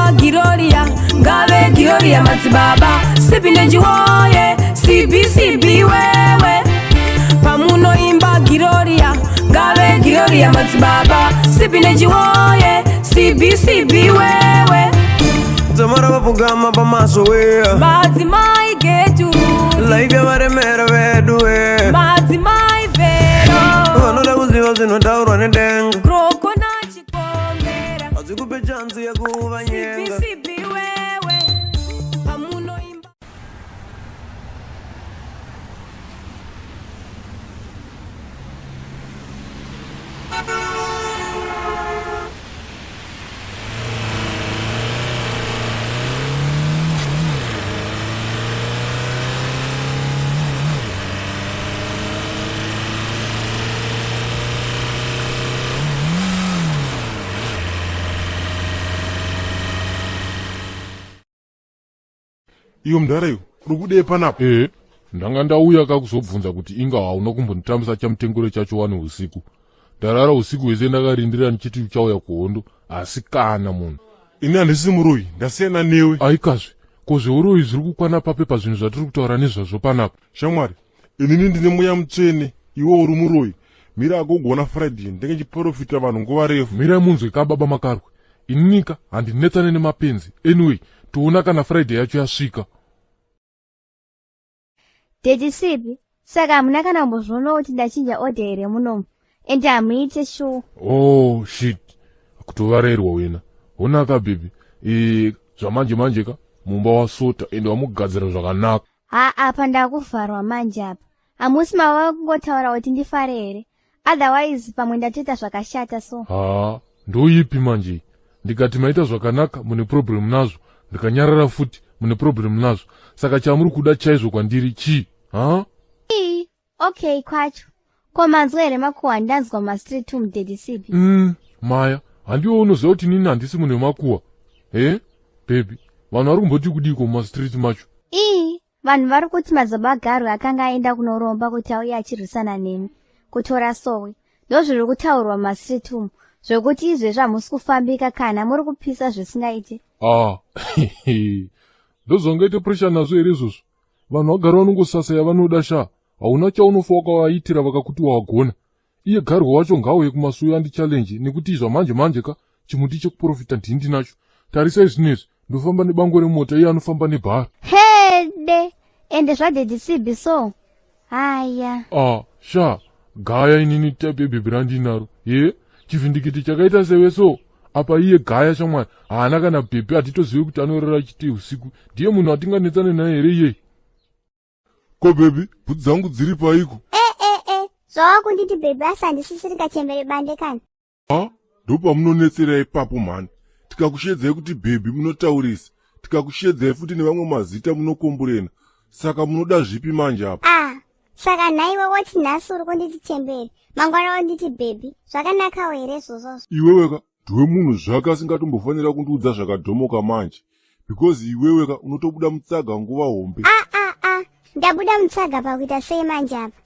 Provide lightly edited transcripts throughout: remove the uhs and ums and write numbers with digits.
munoimba Giroria, ngave Giroria Matsibaba, Sipineji woye, CBCB wewe. Pamunoimba Giroria, ngave Giroria Matsibaba, Sipineji woye, CBCB wewe. Zamara bapugama pamaso we Bazi mai getu Life ya maremera vedu we Bazi mai vero Wanola kuziwa zino taurwa ne denga Kroko na chikomera Azikupe chansi ya kuva nyenga CBCB wewe Pamuno imba Iyo mdarayo, rukude panapo. Ndanga ndauya kakuzobvunza kuti inga hauna kumbonditambisa chamutengero chacho wani usiku. Ndarara usiku wese ndakarindira ndichiti uchauya kuhondo, asi kana munhu. Ini handisi muroyi, ndasiyana newe. Aikazve, kozveuroyi zviri kukwana pape pazvinhu zvatiri kutaura nezvazvo panapa. Shamwari, inini ndine mweya mutsvene, iwe uri muroyi. Mira agogona Friday, ndenge chiprofita vanhu nguva refu. Mirai munzwe kababa makarwe. Ininika handinetsane nemapenzi. Anyway, toona kana Friday yacho yasvika. DDCB, saka hamuna kana mbozvona kuti ndachinja order here munomu. Ende hamuite sure. Oh, shit. Kutovarerwa wena. Honaka baby. Zvamanje manje ka, mumba wasota, ende wamugadzira zvakanaka. Apa ndakuvharwa manje apa. Hamusi mava kungotaura kuti ndifare here. Otherwise, pamwe ndatoita zvakashata so. Ndoipi manje? Ndikati maita zvakanaka, mune problem nazvo. Ndikanyarara futi, mune problem nazvo. Saka chamuri kuda chaizvo kwandiri chi? Okay, kwacho. Komanzwa here makuhwa ndanzwa mastreet mu DDCB. Maya, handiwo unoziva kuti nini handisi mune makuhwa. Baby, vanhu vari kumboti kudiko mumastreet macho? Vanhu vari kuti Mazabagarwe akanga aenda kunoromba kuti auye achirwisana nemi. Kutora sowe. Ndo zviri kutaurwa mastreet umu. Zvokuti izvezvi hamusi kufambika kana muri kupisa zvisingaite. Ndozvangaite pressure nazvo here izvozvo. Vanhu vagara vanongosasa yavanoda sha. Hauna chaunofa wakavaitira vakakuti wagona. Iye Garwe wacho ngauye kumasuyo andi challenge nekuti zvamanje manje ka chimuti chekuprofita ndindi nacho. Tarisai zvinezvi, ndofamba nebango remota, iye anofamba nebhara. Hede, ende zvaDDCB so. Haya. Sha, gaya inini type baby randinaro. Chivhindikiti chakaita sewe so. Apa iye gaya shamwari, haana kana bhebhi hatitozivi kuti anorara chite usiku. Ndiye munhu atinganetsane naye here iye. Ko baby, bvudzi dzangu dziri paiko? Zvava kunditi bhebhi asi handisisiri kachembere bande kana. Ndopamunonetsera ipapo mhani. Tikakushedzai kuti bhebhi munotaurisa. Tikakushedzai futi nevamwe mazita munokomborena. Saka munoda zvipi manje apa? Saka nhaiwe woti nhasi uri kunditi chembere. Mangwana wanditi bhebhi. Zvakanakawo here zvozvozvo. Iweweka, ndiwe munhu zvake asingatombofanira kundiudza zvakadhomoka manje. Because iweweka unotobuda mutsaga nguva hombe. Ndabuda mutsaga pakuita sei manje apa?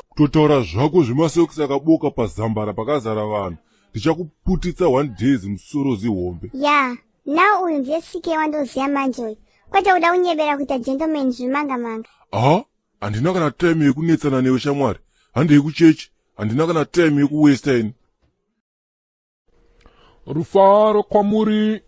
Kutotaura zvako zvemasokisi akaboka pazambara pakazara vanhu. Ndichakuputitsa 1 days musoro zihombe. Now uyu ndiye sike wandoziya manje uyu. Kwete uda unyebera kuita gentleman zvimanga-manga. Handina kana time yekunetsana newe shamwari. Handei kuchechi. Handina kana time yekuwesta ini. Rufaro kwamuri.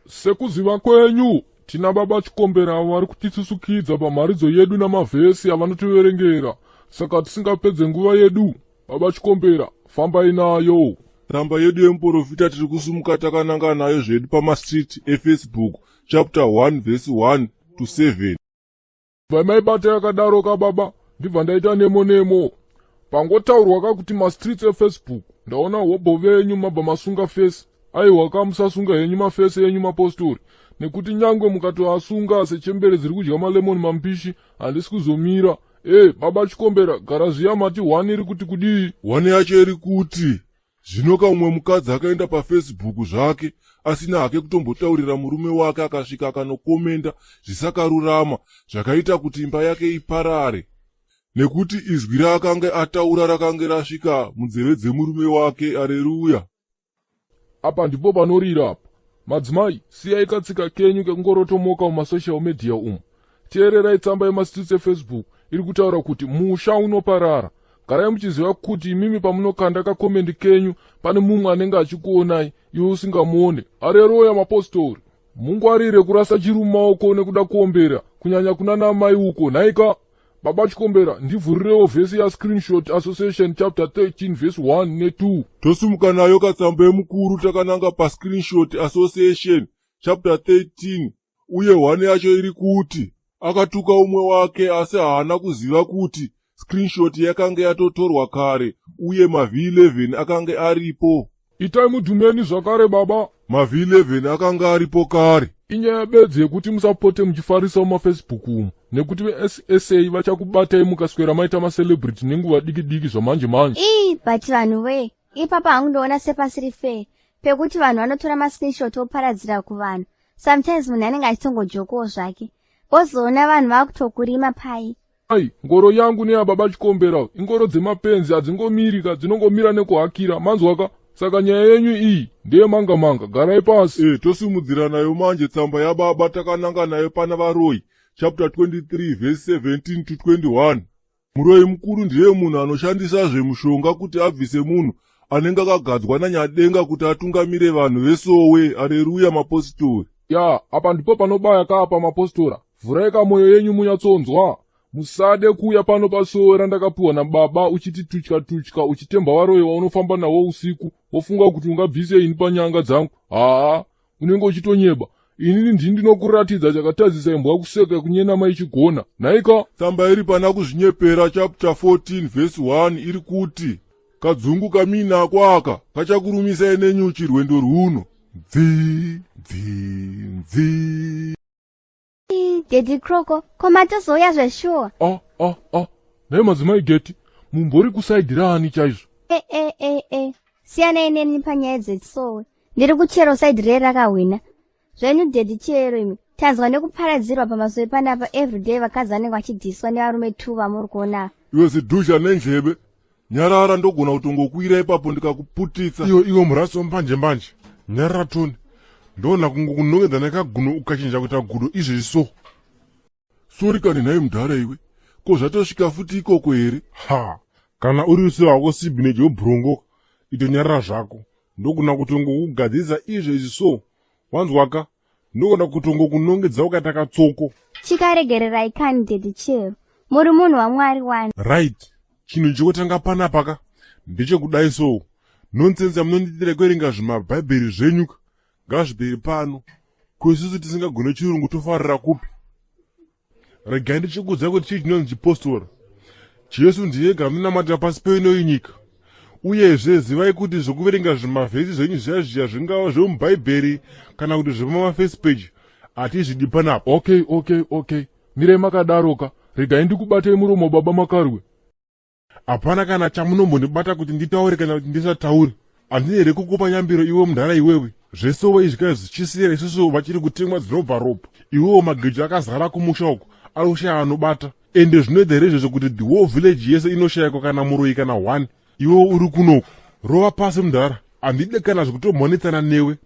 Sekuziva kwenyu. Tina baba Chikombera vari kutitsukidza pamharidzo yedu namavhesi avanotiverengera. Saka tisingapedze nguva yedu. Baba Chikombera, fambai nayo. Ramba yedu yemuprofita tiri kusumuka takananga nayo zvedu pamastreet eFacebook chapter 1 verse 1 to 7. Vamaibata yakadaro kababa, ndibva ndaita nemo. Pangotaurwa kakuti mastreet eFacebook, ndaona hobho venyu mabva masunga face. Aiwa kamusasunga henyu mafese yenyu mapostori. Nekuti nyangwe mukatoasunga sechembere dziri kudya malemoni mambishi, handisi kuzomira. Baba Chikombera, garazi yamati 1 iri kuti kudii? 1 yacho iri kuti zvino kamwe mukadzi akaenda paFacebook zvake asina hake kutombotaurira murume wake akasvika akanokomenda zvisakarurama zvakaita kuti imba yake iparare. Nekuti izwi raakanga ataura rakanga rasvika munzeve dzemurume wake. Aleluya. Apa ndipo panorira apa. Madzimai, siyai katsika kenyu kekungorotomoka mumasocial media umu. Teererai tsamba yemastreets eFacebook iri kutaura kuti musha unoparara. Garai muchiziva kuti imimi pamunokanda kakomendi kenyu pane mumwe anenge achikuonai iwe usingamuone. Areroya mapostori. Mungwarire kurasa chiru mumaoko nekuda kuombera kunyanya kuna namai uko. Nhaika baba Chikombera, ndivhurirewo vhesi ya Screenshot Association chapter 13 verse 1 ne2. Tosumuka nayo katsamba yemukuru takananga paScreenshot Association chapter 13 uye 1 yacho iri kuti akatuka umwe wake asi haana kuziva kuti screenshot yakanga yatotorwa kare uye mavhi 11 akanga aripo. Itai mudhumeni zvakare baba. Mavhi 11 akanga aripo kare. Inyaya bedzi yekuti musapote muchifarisa mumafacebook umu nekuti veSA vachakubatai mukaswera maita macelebrity nenguva diki zvamanje manje. But vanhu we, ipapa hangundoona sepasiri fair pekuti vanhu vanotora mascreenshot oparadzira kuvanhu. Sometimes munhu anenge achitongojokawo zvake. Wozoona vanhu vakutokurima pai. Ngoro yangu neyababa Chikombera ingoro dzemapenzi hadzingomirika, dzinongomira nekuhakira. Manzwaka? Saka nyaya yenyu iyi ndeye manga. Garai pasi. Tosimudzira nayo manje tsamba yababa takananga nayo pana vaRoyi chapter 23 verse 17 to 21. Muroyi mukuru ndiye munhu anoshandisa zvemushonga kuti abvise munhu anenge akagadzwa nanyadenga kuti atungamire vanhu vesowe. Aleluya mapostori. Apa ndipo panobaya kaapa mapostora. Vhurai kamwoyo yenyu munyatsonzwa. Musade kuuya pano pasowe randakapiwa nababa uchiti tutya uchitemba vaRoyi waunofamba nawo usiku wofunga kuti ungabvise ini panyanga dzangu. Unenge uchitonyeba. Inini ndinokuratidza chakatadzisa imbwa kuseka kunyena maichigona. Nhaika tsamba iri pana kuzvinyepera chapter 14 verse 1 iri kuti kadzungu kaminako aka kachakurumisai nenyuchi rwendo rwuno. Dzi. Dedi Kroko, koma tozoya zveshuwa. Naye madzimai Geti, mumbori kusaidhirani chaizvo. Siyanai neni panyaya dzesowe. Ndiri kuchero side rei rakahwina. Zvenyu Dedi chero imi. Tanzwa nekuparadzirwa pamasowe panapa everyday vakadzi vanenge vachidhiswa nevarume 2 vamuri kuona. Iwe zidhusha nenjebe. Nyarara ndogona kutongokwira ipapo ndikakuputitsa. Iwe muraso mbanje. Nyarara toni. Ndona kunongedza nekaguno ukachinja kuita gudo izvezvo. Sori kani naye mudhara iwe. Ko zvatosvika futi ikoko here? Kana uri usiva wako sibhineji webhurongoka itonyarara zvako. Ndogona kutongokugadzisa izvezvo. Wanzwaka? Ndogona kutongokunongedza ukaita katsoko. Chikaregererai kani Dedi chero. Muri munhu waMwari wani. Right. Chinhu chokutanga panapaka ndechekudai so. Nonsense yamunondiitira kuerenga zvimabhaibheri zvenyuka. Ngazviperi pano. Kuisusu tisingagone chirungu tofarira kupi? Regai ndichikuudza kuti chii chinonzi chipostora. Jesu ndiye gamunamatira pasi peino nyika. Uyezve zivai kuti zvokuverenga zvimavhesi zvenyu zviya zvingava zvomubhaibheri kana kuti zvepamafacebook page hatizvidi panapa. Okay. Mirei makadaroka. Regai ndikubatei muromo baba makarwe. Hapana kana chamunombondibata kuti nditaure kana kuti ndisataure. Handine here kukupa nyambiro iwe mundara iwewe. Zvesowe izvi zvichisiyera isusu vachiri kutemwa dzinobva ropa. Iwewo magejo akazara kumusha uko ari ushaya anobata. Ende zvinoita here izvozvo kuti the whole village yese inoshayikwa kana muroyi kana 1. Iwewo uri kunoko. Rova pasi mundara. Handide kana zvekutomhonetsana newe.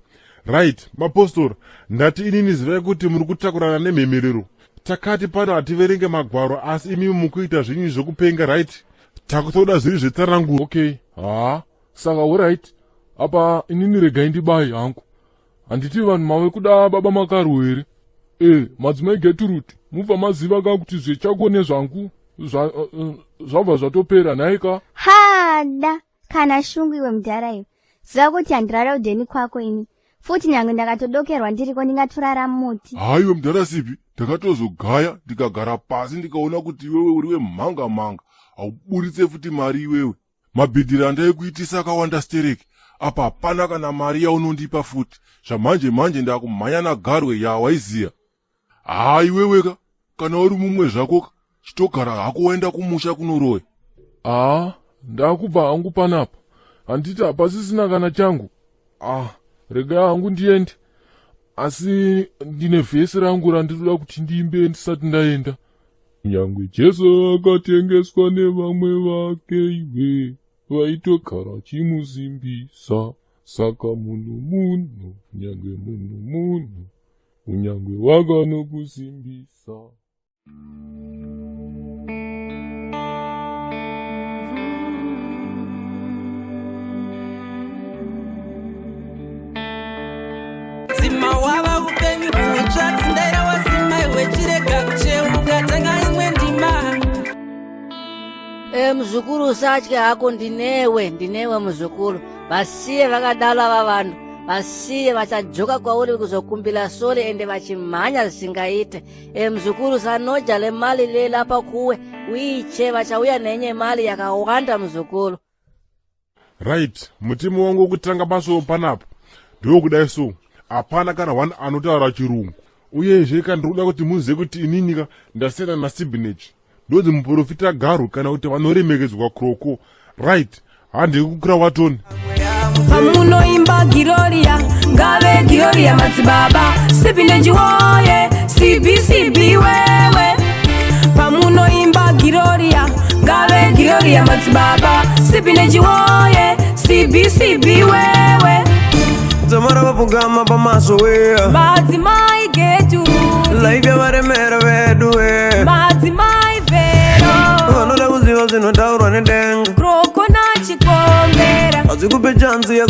Right, mapostora. Ndati inini zivai kuti muri kutakurana nemhemerero. Takati pano hativerenge magwaro asi imi mukuita zvinyu zvokupenga, right? Takutoda zviri zvetsarangu. Okay. Saka alright. Apa inini regai ndibai hangu. Handiti vanhu mave kuda baba makarwe here. Madzimai Geturuti, mubva maziva ka kuti zvechako nezvangu zvabva zvatopera nhaika. Da, kana shungu iwe mudhara iwe. Ziva kuti handirara udheni kwako ini. Futi nyange ndakatodokerwa ndiriko ndingatorara muti. Iwe mudhara sipi, ndakatozogaya ndikagara pasi ndikaona kuti iwewe uriwe mhanga. Hauburitse futi mari iwewe. Mabhidhiri andaikuitisa akawanda stereki. Apa hapana kana mari yaunondipa futi. Zvamanje ndakumhanya nagarwe yawaiziya. Iweweka, kana uri mumwe zvakoka, chitogara hako waenda kumusha kunoroya. Ndakubva hangu panapa. Handiti hapasisina kana changu. Regai hangu ndiende. Asi ndine vhesi rangu randinoda kuti ndiimbe ndisati ndaenda. Nyangwe Jesu akatengeswa nevamwe vake iwe, vaitogara chimusimbisa. saka munhu nyangwe munhu unyangwe wakanokusimbisa. Zima wava upenyu hutsva tsindaira wazima iwe chirega kucheuka tanga imwe ndima. Muzukuru usatye hako, ndinewe muzukuru. Vasiye vakadala va vanhu, vasiye vachajoka kwauri kuzokumbila sole ende vachimhanya zvisingaite. Muzukuru sanoja le mali lelapa kuwe uiche, vachauya nenye mali yakawanda muzukuru. Right, mutima wangu wokutanga paso panapo ndokudai so. Hapana kana one anotaura chirungu. Uyezve kandiroda kuti muzive kuti ininika ndasiyana naSibinech. Ndodzi muprofita Garu kana kuti vanoremekedzwa Kroko. Right, handiri kukura watoni. Pamunoimba Giroria, ngave Giroria madzibaba. Sibinech woye, CBCB wewe. Pamunoimba Giroria, ngave Giroria madzibaba. Sibinech woye, CBCB wewe. Zamara vapfugama pamaso we Madzimai getu, life yavaremera vedu we madzimai vero. vanoda kuziva zvinotaurwa nedenga Kroko nachikombera, hadzikupe chansi ya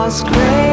was great.